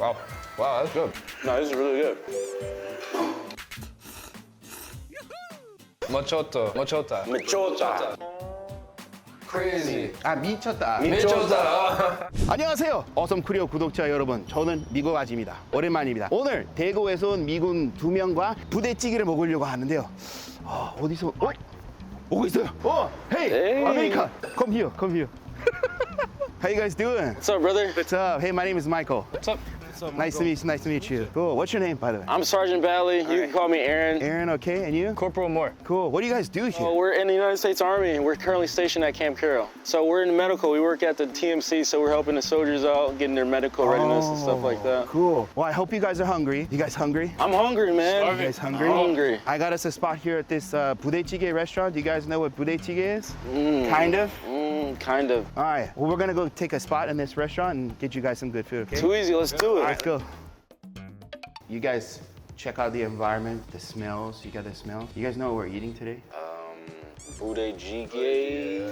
Wow, wow, that's good. No, this is really good. Mochota. 미쳤다. Crazy. 아 미쳤다. 미쳤다. 안녕하세요. 어썸코리아 구독자 여러분. 저는 미국아재입니다. 오랜만입니다. 오늘 대구에서 온 미군 2명과 부대찌개를 먹으려고 하는데요. 어디서? 오고 있어요. Hey, America. Come here. How you guys doing? What's up, brother? What's up? Hey, my name is Michael. What's up? Nice to meet you. Cool. What's your name, by the way? I'm Sergeant Bally. You can call me Aaron. Aaron, okay. And you? Corporal Moore. Cool. What do you guys do here? We're in the United States Army. We're currently stationed at Camp Carroll. So we're in medical. We work at the TMC, so we're helping the soldiers out, getting their medical readiness and stuff like that. Cool. Well, I hope you guys are hungry. You guys hungry? I'm hungry, man. You guys hungry? I'm hungry. I got us a spot here at this 부대찌개 restaurant. Do you guys know what 부대찌개 is? Kind of. Kind of. All right. Well, we're gonna go take a spot in this restaurant and get you guys some good food. Okay? Too easy. Let's do it. All right, let's go. You guys check out the environment, the smells. You got the smell. You guys know what we're eating today? 부대찌개.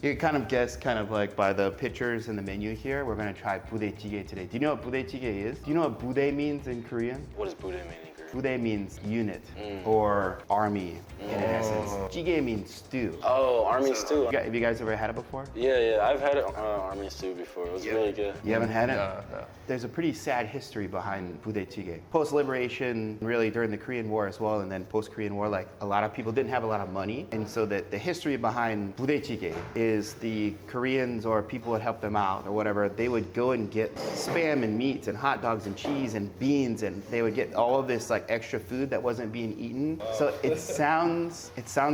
You kind of guess, kind of like by the pictures and the menu here. We're gonna try 부대찌개 today. Do you know what 부대찌개 is? Do you know what 부대 means in Korean? What does budae mean in Korean? 부대 means unit or army in essence. 찌개 means stew. Oh, army stew. Have you guys ever had it before? Yeah. I've had army stew before. It was really good. You haven't had it? No. There's a pretty sad history behind 부대찌개. Post-liberation, really during the Korean War as well, and then post-Korean War, like a lot of people didn't have a lot of money. And so the history behind 부대찌개 is the Koreans or people would help them out or whatever, they would go and get spam and meats and hot dogs and cheese and beans, and they would get all of this like extra food that wasn't being eaten. So it sounds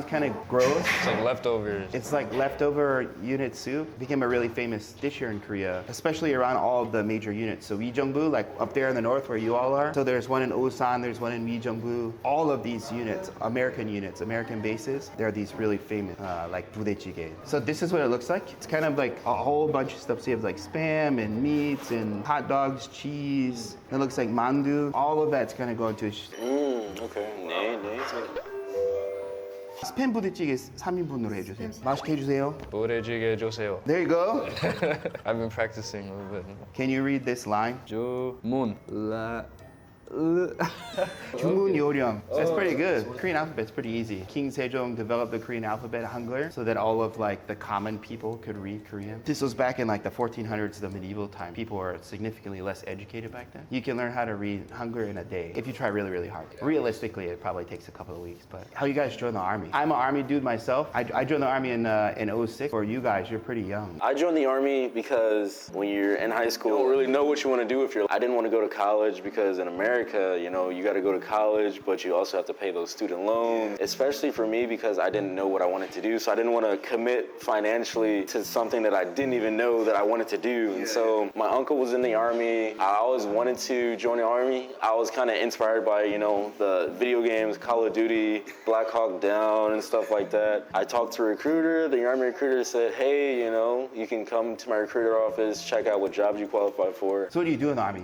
kind of gross. It's like leftovers. It's like leftover unit soup. It became a really famous dish here in Korea, especially around all of the major units. So Wijeongbu, like up there in the north where you all are. So there's one in Osan, there's one in Wijeongbu. All of these units, American bases, there are these really famous like 부대찌개. So this is what it looks like. It's kind of like a whole bunch of stuff. So you have like spam and meats and hot dogs, cheese. It looks like mandu. All of that's gonna go into Okay. 네. 스팸 부대찌개 3인분으로 해주세요. 맛있게 해주세요. 부대찌개 주세요. There you go. I've been practicing a little bit. Can you read this line? 주문. 주문 요령. That's pretty good. Korean alphabet's pretty easy. King Sejong developed the Korean alphabet Hangul so that all of like the common people could read Korean. This was back in like the 1400s, the medieval time. People were significantly less educated back then. You can learn how to read Hangul in a day if you try really, really hard. Realistically, it probably takes a couple of weeks. But how you guys join the army? I'm an army dude myself. I joined the army in 06. For you guys, you're pretty young. I joined the army because when you're in high school, you don't really know what you want to do. I didn't want to go to college because in America, you know, you got to go to college, but you also have to pay those student loans, especially for me because I didn't know what I wanted to do. So I didn't want to commit financially to something that I didn't even know that I wanted to do. And so my uncle was in the army. I always wanted to join the army. I was kind of inspired by, you know, the video games, Call of Duty, Black Hawk Down and stuff like that. I talked to a recruiter. The army recruiter said, hey, you know, you can come to my recruiter office, check out what jobs you qualify for. So what do you do in the army?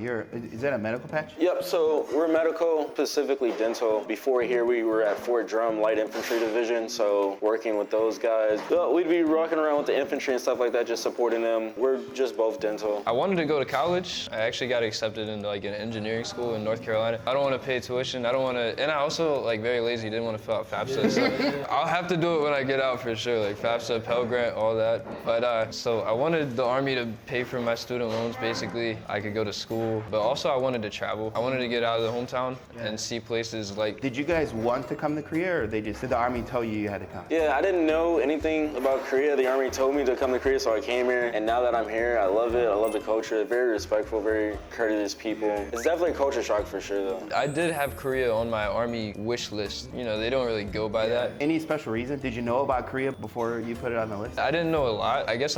Is that a medical patch? Yep, so we're medical, specifically dental. Before here, we were at Fort Drum Light Infantry Division, so working with those guys. We'd be rocking around with the infantry and stuff like that, just supporting them. We're just both dental. I wanted to go to college. I actually got accepted into like an engineering school in North Carolina. I don't want to pay tuition. And I also like very lazy, didn't want to fill out FAFSA. So I'll have to do it when I get out for sure, like FAFSA, Pell Grant, all that. But so I wanted the army to pay for my student loans, basically. I could go to school, but also I wanted to travel. I wanted to get out of the hometown and see places like... Did you guys want to come to Korea or did the army tell you had to come? Yeah, I didn't know anything about Korea. The army told me to come to Korea, so I came here. And now that I'm here, I love it. I love the culture. Very respectful, very courteous people. It's definitely a culture shock for sure, though. I did have Korea on my army wish list. You know, they don't really go by that. Any special reason? Did you know about Korea before you put it on the list? I didn't know a lot. I guess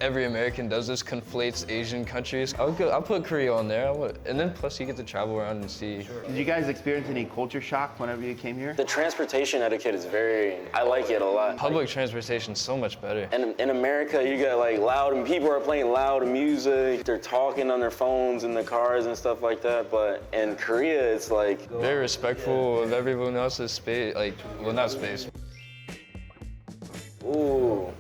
every American does this, conflates Asian countries. I'll put Korea on there. And then plus you get to travel around and see. Sure. Did you guys experience any culture shock whenever you came here? The transportation etiquette is I like it a lot. Public transportation is so much better. And in America, you got like and people are playing loud music. They're talking on their phones in the cars and stuff like that. But in Korea, it's like... Very respectful of everyone else's space, not space. Ooh.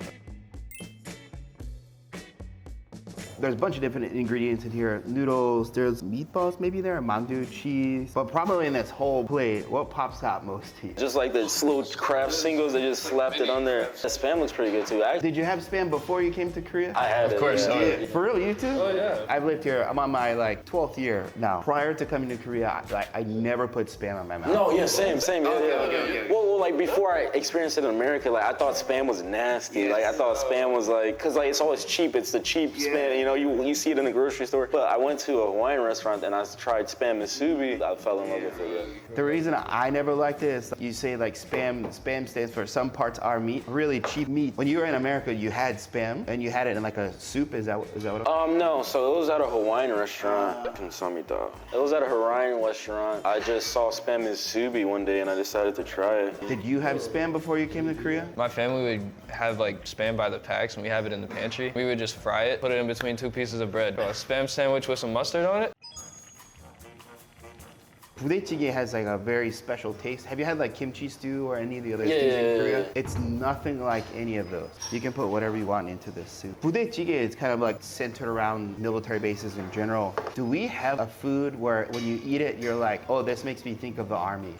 There's a bunch of different ingredients in here. Noodles, there's meatballs maybe there, mandu, cheese. But probably in this whole plate, what pops out most to you? Just like the slow craft singles, they just slapped it on there. The Spam looks pretty good too. Did you have Spam before you came to Korea? I had it. Of course, yeah. yeah. For real, you too? Oh, yeah. I've lived here, I'm on my like 12th year now. Prior to coming to Korea, I never put Spam on my mouth. No, yeah, same. Yeah. Well, like before I experienced it in America, like I thought Spam was nasty. Like I thought Spam was like, cause like it's always cheap. It's the cheap Spam, you know, you see it in the grocery store. But I went to a Hawaiian restaurant and I tried Spam musubi. I fell in love with it. Yeah. The reason I never liked it is you say like Spam stands for some parts are meat, really cheap meat. When you were in America, you had Spam and you had it in like a soup, is that what it was? No, so it was at a Hawaiian restaurant. It was at a Hawaiian restaurant. I just saw Spam musubi one day and I decided to try it. Did you have Spam before you came to Korea? My family would have like Spam by the packs and we have it in the pantry. We would just fry it, put it in between 2 pieces of bread. A Spam sandwich with some mustard on it. 부대찌개 has like a very special taste. Have you had like kimchi stew or any of the other stews Yeah. in Korea? It's nothing like any of those. You can put whatever you want into this soup. Budae-jjigae is kind of like centered around military bases in general. Do we have a food where when you eat it, you're like, oh, this makes me think of the army?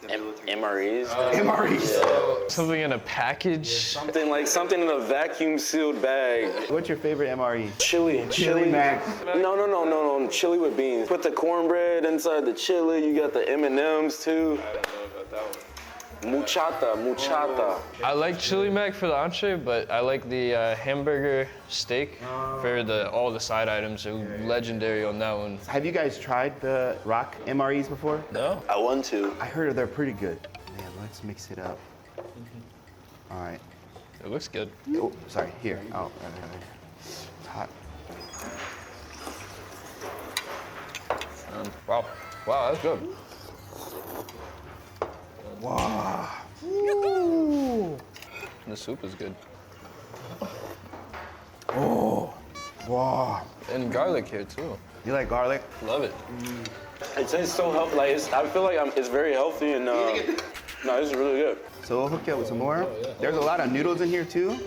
MREs? MREs. Something in a package. Something in a vacuum sealed bag. What's your favorite MRE? Chili. Chili mac. No. Chili with beans. Put the cornbread inside the chili. You got the M&Ms too. I don't know about that one. Muchata. I like chili mac for the entree, but I like the hamburger steak for all the side items. They're legendary on that one. Have you guys tried the rock MREs before? No? I want to. I heard they're pretty good. Man, let's mix it up. All right. It looks good. Oh, sorry. Here. Oh, it's hot. Wow, that's good. Wow. Ooh. The soup is good. Oh. Wow. And garlic here too. You like garlic? Love it. It tastes so healthy. Like I feel like it's very healthy and no, this is really good. So we'll hook you up with some more. There's a lot of noodles in here too.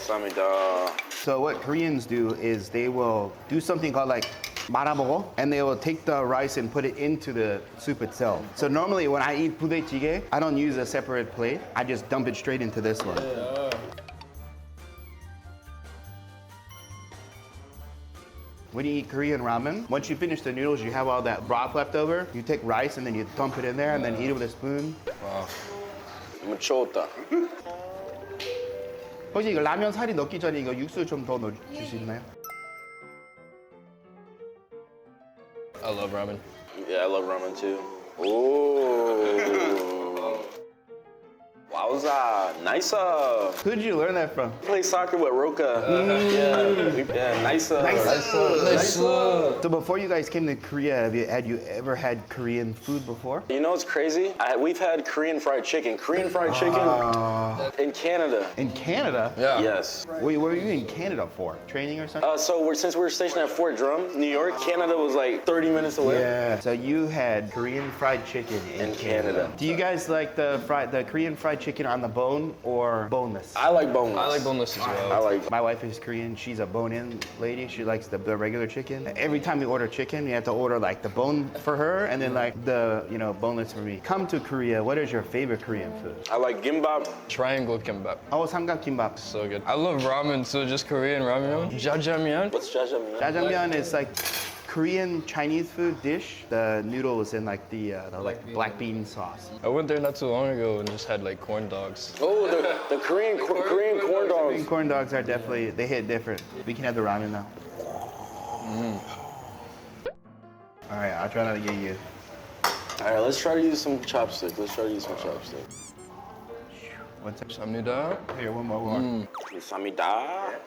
Samida. So what Koreans do is they will do something called like marabogo, and they will take the rice and put it into the soup itself. So normally when I eat budae-jjigae, I don't use a separate plate. I just dump it straight into this one. When you eat Korean ramen, once you finish the noodles, you have all that broth left over. You take rice and then you dump it in there and then eat it with a spoon. Wow. Muchota. 혹시 이거 라면 사리 넣기 전에 이거 육수 좀 더 넣어줄 수 있나요? I love ramen. Yeah, I love ramen too. Ooh. Wowza, nice. Who did you learn that from? Play soccer with Roka. Yeah, nice. So before you guys came to Korea, had you ever had Korean food before? You know what's crazy? We've had Korean fried chicken. Korean fried chicken in Canada. In Canada? Yeah. Yes. Wait, what were you in Canada for? Training or something? Since we were stationed at Fort Drum, New York, Canada was like 30 minutes away. Yeah. So you had Korean fried chicken in Canada. Do you guys like the Korean fried chicken on the bone or boneless? I like boneless. I like boneless as well. My wife is Korean. She's a bone-in lady. She likes the regular chicken. Every time we order chicken, we have to order like the bone for her and then like the boneless for me. Come to Korea. What is your favorite Korean food? I like gimbap. Triangle kimbap. Oh, 삼각김밥. So good. I love ramen, so just Korean ramen. Jjajangmyeon. What's jjajangmyeon? Jjajangmyeon is like Korean Chinese food dish. The noodle is in like the black bean sauce. I went there not too long ago and just had like corn dogs. Oh, the Korean corn Korean dogs. corn dogs are definitely, they hit different. We can have the ramen now. All right, I'll try not to get you. All right, let's try to use some chopsticks. What's up? Samnida. Here, one more. Samida.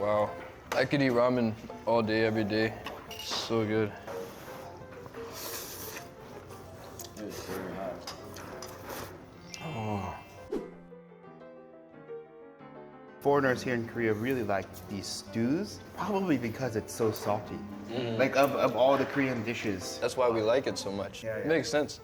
Wow. I could eat ramen all day, every day. So good. foreigners here in Korea really like these stews, probably because it's so salty. Like of all the Korean dishes. That's why we like it so much. Yeah, yeah. Makes sense.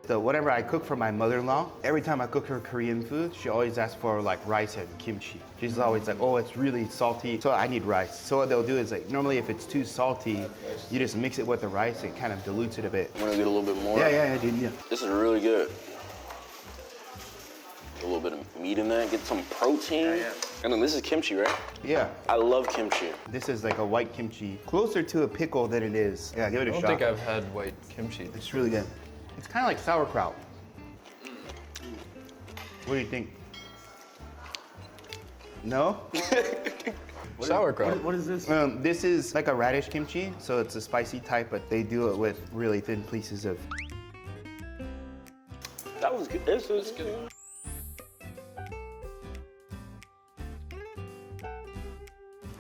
So whatever I cook for my mother-in-law, every time I cook her Korean food, she always asks for like rice and kimchi. She's always like, oh, it's really salty, so I need rice. So what they'll do is like, normally if it's too salty, you just mix it with the rice, it kind of dilutes it a bit. I'm gonna get a little bit more. Yeah, dude, yeah. This is really good. A little bit of meat in there, get some protein. Yeah. And then this is kimchi, right? Yeah. I love kimchi. This is like a white kimchi, closer to a pickle than it is. Yeah, give it a I shot. don't think I've had white kimchi. It's really good. It's kind of like sauerkraut. What do you think? No? Sauerkraut. What is this? This is like a radish kimchi, so it's a spicy type, but they do it with really thin pieces of. That was good. This was good.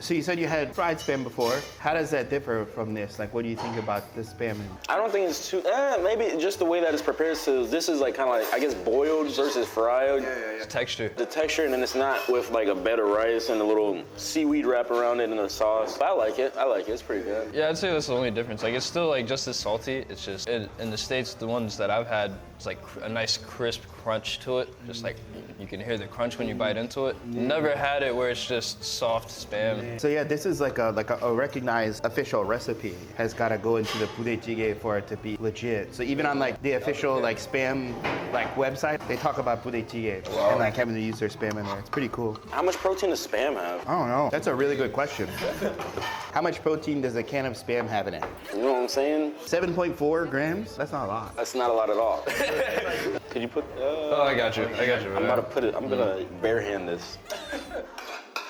So you said you had fried spam before. How does that differ from this? Like, what do you think about the spam? I don't think it's too, maybe just the way that it's prepared. So this is like kind of like, I guess, boiled versus fried. It's texture. The texture, and then it's not with like a bed of rice and a little seaweed wrap around it and a sauce. But I like it. It's pretty good. Yeah, I'd say that's the only difference. Like, it's still like just as salty. It's just in the States, the ones that I've had, it's like a nice crisp crunch to it. Just like you can hear the crunch when you bite into it. Never had it where it's just soft spam. So yeah, this is like a recognized official recipe. Has got to go into the buda찌개 for it to be legit. So even on like the official like spam like website, they talk about buda찌개 and like having to use their spam in there. It's pretty cool. How much protein does spam have? I don't know. That's a really good question. How much protein does a can of spam have in it? You know what I'm saying? 7.4 grams? That's not a lot. That's not a lot at all. Could you put? Oh, I got you. I'm about to put it. I'm gonna barehand this.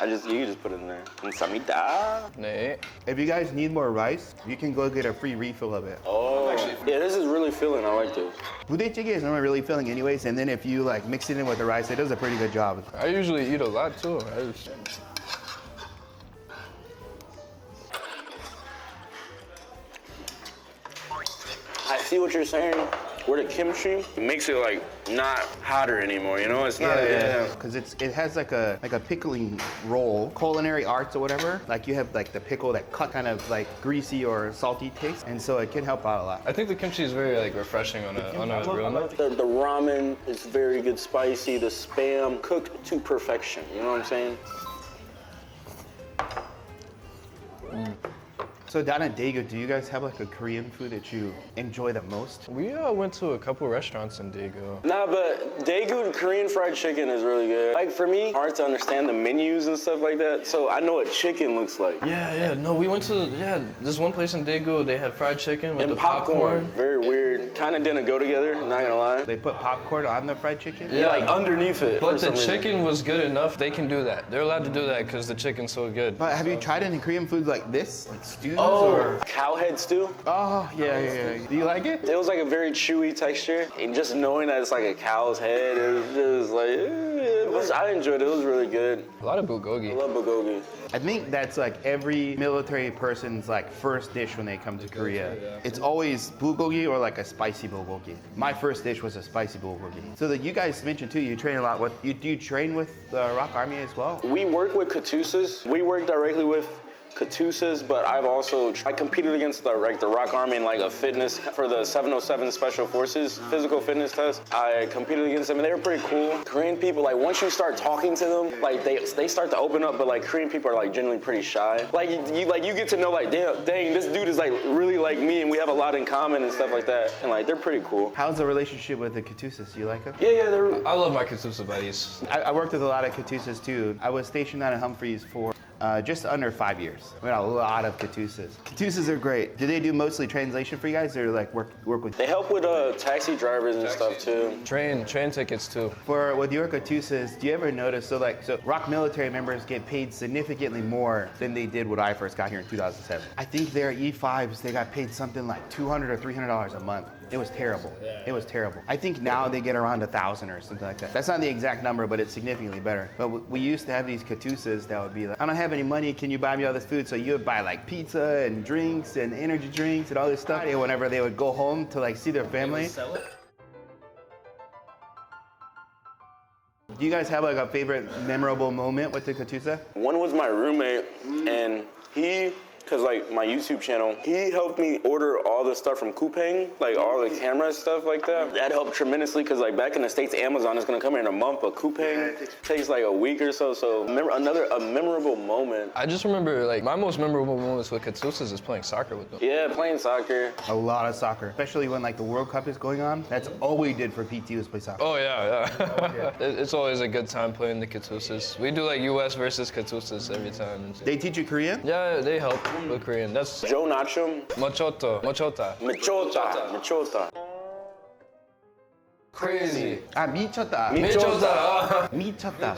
You can just put it in there. Samita. Nay. If you guys need more rice, you can go get a free refill of it. Oh, yeah, this is really filling. I like this. Buda찌개 is normally really filling anyways, and then if you like mix it in with the rice, it does a pretty good job. I usually eat a lot too. I see what you're saying. Where the kimchi makes it like not hotter anymore, you know? It's not. Because it has like a pickling roll, culinary arts or whatever. Like you have like the pickle that cut kind of like greasy or salty taste, and so it can help out a lot. I think the kimchi is very like refreshing on a real note. The ramen is very good, spicy. The spam cooked to perfection. You know what I'm saying? So down at Daegu, do you guys have like a Korean food that you enjoy the most? We went to a couple restaurants in Daegu. Nah, but Daegu Korean fried chicken is really good. Like for me, hard to understand the menus and stuff like that, so I know what chicken looks like. Yeah. No, we went to this one place in Daegu. They had fried chicken with And the popcorn. Very weird. Kind of didn't go together, not gonna lie. They put popcorn on the fried chicken? Yeah, Like underneath it. But for the some reason. chicken was good enough. They can do that. They're allowed to do that because the chicken's so good. But have you tried any Korean food like this? Like stews Oh, or? cow head stew. Oh, yeah. Do you like it? It was like a very chewy texture, and just knowing that it's like a cow's head, it was just like, I enjoyed it. It was really good. A lot of I bulgogi. love bulgogi. I think that's like every military person's like first dish when they come to Korea. It's always bulgogi or like a spicy bulgogi. My first dish was a spicy bulgogi. So that you guys mentioned too, you train a lot. Do you train with the Rock Army as well? We work with KATUSAs. We work directly with KATUSAs, but I competed against the Rock Army in like a fitness for the 707 Special Forces physical fitness test. I competed against them and they were pretty cool. Korean people, like once you start talking to them, like they start to open up, but like Korean people are like generally pretty shy. Like you get to know like dang, this dude is like really like me and we have a lot in common and stuff like that. And like they're pretty cool. How's the relationship with the KATUSAs? Do you like them? Yeah, they're. I love my KATUSA buddies. I worked with a lot of KATUSAs too. I was stationed out in Humphreys for just under 5 years. We had a lot of KATUSAs. KATUSAs are great. Do they do mostly translation for you guys, or like work with? They help with taxi drivers and stuff too. Train tickets too. With your KATUSAs, do you ever notice so Rock military members get paid significantly more than they did when I first got here in 2007. I think their E5s they got paid something like $200 or $300 a month. It was terrible. It was terrible. I think now they get around 1,000 or something like that. That's not the exact number, but it's significantly better. But we used to have these KATUSAs that would be like, I don't have any money, can you buy me all this food? So you would buy like pizza and drinks and energy drinks and all this stuff. And whenever they would go home to like see their family. Do you guys have like a favorite memorable moment with the KATUSA? One was my roommate, and he, because like my YouTube channel, he helped me order all the stuff from Coupang, like all the camera stuff like that. That helped tremendously because like back in the States, Amazon is gonna come here in a month, but Coupang takes like a week or so. So remember a memorable moment. I just remember like my most memorable moments with KATUSAs is playing soccer with them. Yeah, playing soccer. A lot of soccer, especially when like the World Cup is going on. That's all we did for PT was play soccer. Oh yeah. It's always a good time playing the KATUSAs. We do like US versus KATUSAs every time. They teach you Korean? Yeah, they help with Korean. That's Joe Nachum. Mochota. Machota. Crazy. 미쳤다. 미쳤다. 미쳤다.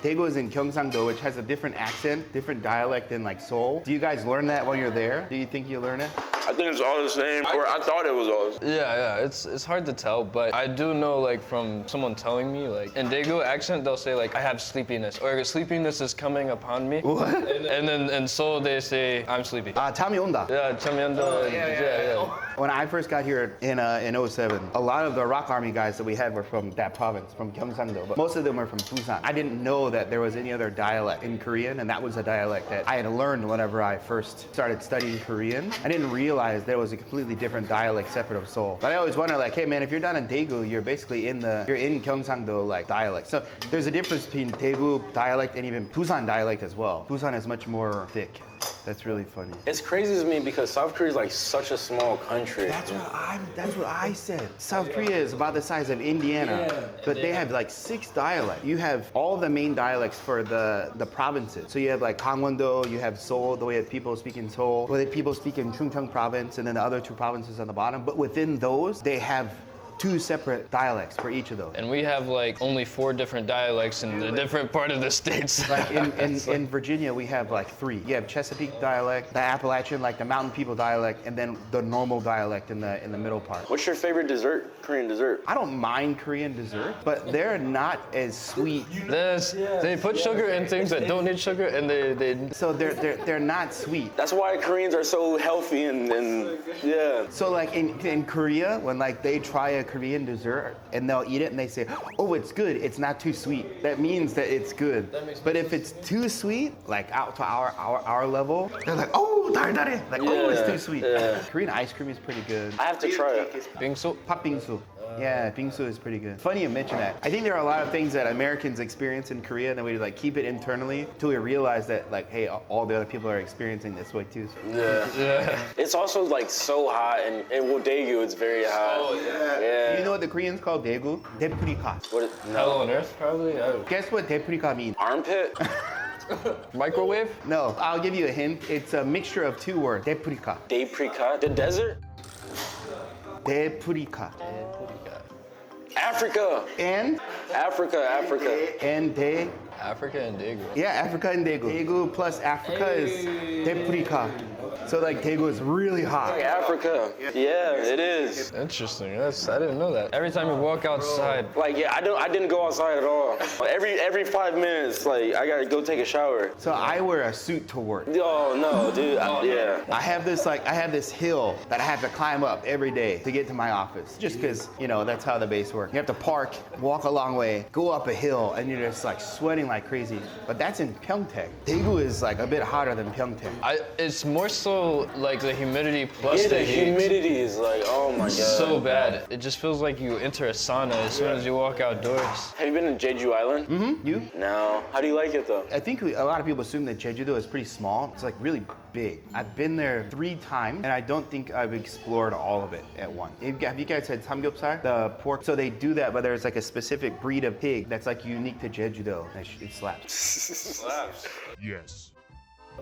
Daegu is in Gyeongsang-do, which has a different accent, different dialect than like Seoul. Do you guys learn that while you're there? Do you think you learn it? I think it's all the same, or I thought it was all the same. Yeah. It's hard to tell, but I do know like from someone telling me like in Daegu accent they'll say like I have sleepiness or sleepiness is coming upon me. What? And then in Seoul they say I'm sleepy. 잠이 온다. Yeah, yeah. When I first got here in 07, a lot of the Rock Army guys that we had were from that province, from Gyeongsang-do, but most of them were from Busan. I didn't know that there was any other dialect in Korean, and that was a dialect that I had learned whenever I first started studying Korean. I didn't realize there was a completely different dialect separate of Seoul. But I always wonder, like, hey man, if you're down in Daegu, you're basically in Gyeongsang-do like dialect. So there's a difference between Daegu dialect and even Busan dialect as well. Busan is much more thick. That's really funny. It's crazy to me because South Korea is like such a small country. That's what I said. South Korea is about the size of Indiana, but they have like 6 dialects. You have all the main dialects for the provinces. So you have like Gangwon-do, you have Seoul, the way that people speak in Seoul, the way that people speak in Chungcheong province, and then the other 2 provinces on the bottom. But within those, they have 2 separate dialects for each of those. And we have like only 4 different dialects in the different part of the states. Like in Virginia, we have like 3. You have Chesapeake dialect, the Appalachian, like the mountain people dialect, and then the normal dialect in the middle part. What's your favorite dessert? Korean dessert? I don't mind Korean dessert, but they're not as sweet. They put sugar in things that don't need sugar, and they So they're not sweet. That's why Koreans are so healthy and yeah. So like in Korea, when like they try a Korean dessert and they'll eat it and they say, oh, it's good, it's not too sweet. That means that it's good. But if it's too sweet, like out to our level, they're like, oh, 달달해. Like, oh, it's too sweet. Yeah. Korean ice cream is pretty good. I have to try it. bingsu. Patbingsu. Yeah, bingsu is pretty good. Funny you mention that. I think there are a lot of things that Americans experience in Korea and then we like keep it internally till we realize that like, hey, all the other people are experiencing this way too. Yeah. It's also like so hot and with Daegu it's very hot. Oh, yeah. You know what the Koreans call daegu? Deprika. What is, Hell on earth, probably. Guess what deprika means? armpit? Microwave? No, I'll give you a hint. It's a mixture of 2 words. Deprika. Deprika? The desert? Deprika. Africa. And Africa. and de. Africa and Daegu. Yeah, Africa and Daegu. Daegu plus Africa is Deprika. So like Daegu is really hot. Africa. Yeah, it is. Interesting. I didn't know that. Every time you walk outside, Like yeah, I didn't go outside at all. Every 5 minutes, like I gotta go take a shower. So I wear a suit to work. Oh no, dude. Yeah. I have this hill that I have to climb up every day to get to my office. Just because, you know, that's how the base works. You have to park, walk a long way, go up a hill, and you're just like sweating like crazy. But that's in Pyeongtaek. Daegu is like a bit hotter than Pyeongtaek. it's more so like the humidity plus Yeah, the the heat. humidity is like, oh my god. So bad. It just feels like you enter a sauna as soon as you walk outdoors. Have you been to Jeju Island? Mm-hmm. You? No. How do you like it though? I think a lot of people assume that Jeju-do is pretty small. It's like really big. I've been there 3 times, and I don't think I've explored all of it at once. Have you guys had samgyeopsal? The pork. So they do that, but there's like a specific breed of pig that's like unique to Jeju-do. It slaps. Slaps. Yes.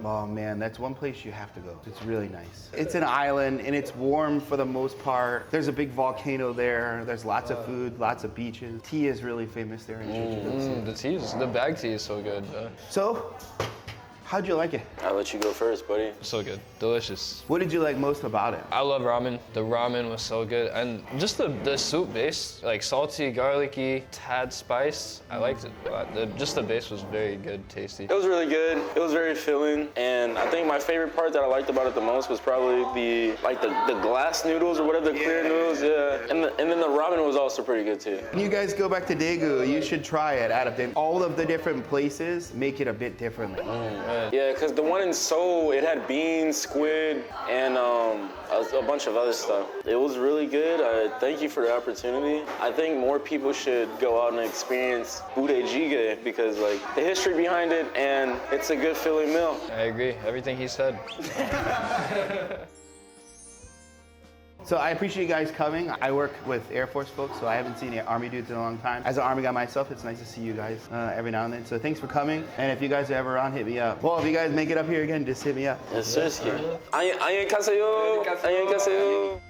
Oh man, that's one place you have to go. It's really nice. It's an island and it's warm for the most part. There's a big volcano there. There's lots of food, lots of beaches. Tea is really famous there in Jeju. The bag tea is so good. So, How'd you like it? I'll let you go first, buddy. So good, delicious. What did you like most about it? I love ramen. The ramen was so good, and just the soup base, like salty, garlicky, tad spice. I liked it a lot. Just the base was very good, tasty. It was really good. It was very filling, and I think my favorite part that I liked about it the most was probably the glass noodles or whatever, the clear noodles. Yeah, and then the ramen was also pretty good too. When you guys go back to Daegu, you should try it out of them. All of the different places make it a bit differently. Yeah, because the one in Seoul, it had beans, squid, and a bunch of other stuff. It was really good. Thank you for the opportunity. I think more people should go out and experience bude찌개 because like the history behind it, and it's a good filling meal. I agree, everything he said. So I appreciate you guys coming. I work with Air Force folks, so I haven't seen Army dudes in a long time. As an Army guy myself, it's nice to see you guys every now and then. So thanks for coming. And if you guys are ever around, hit me up. Well, if you guys make it up here again, just hit me up. Yes, sir. 안녕히 가세요. 안녕히 가세요.